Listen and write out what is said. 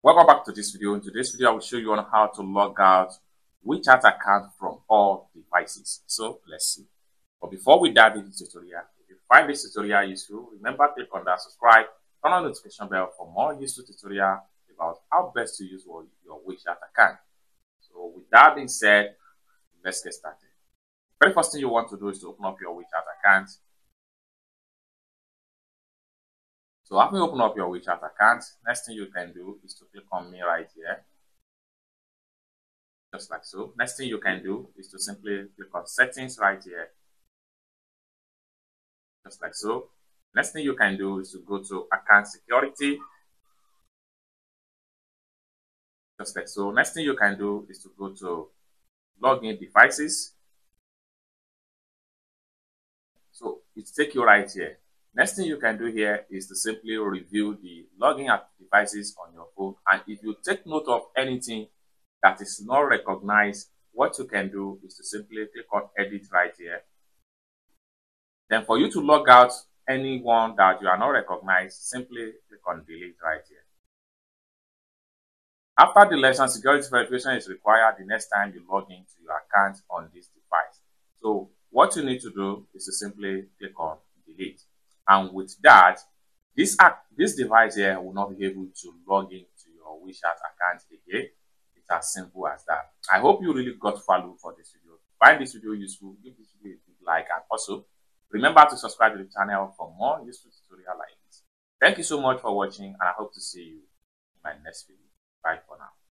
Welcome back to this video. In today's video, I will show you on how to log out WeChat account from all devices. So let's see. But before we dive into the tutorial, if you find this tutorial useful, remember click on that subscribe, turn on the notification bell for more useful tutorial about how best to use your WeChat account. So with that being said, let's get started. The very first thing you want to do is to open up your WeChat account. So after you open up your WeChat account, next thing you can do is to click on me right here. Just like so. Next thing you can do is to simply click on settings right here. Just like so. Next thing you can do is to go to account security. Just like so. Next thing you can do is to go to login devices. So it takes you right here. Next thing you can do here is to simply review the login devices on your phone. And if you take note of anything that is not recognized, what you can do is to simply click on edit right here. Then for you to log out anyone that you are not recognized, simply click on delete right here. After deletion, security verification is required the next time you log into your account on this device. So what you need to do is to simply click on delete. And with that, this device here will not be able to log into your WeChat account again. It's as simple as that. I hope you really got value for this video. Find this video useful, give this video a big like, and also remember to subscribe to the channel for more useful tutorials like this. Thank you so much for watching, and I hope to see you in my next video. Bye for now.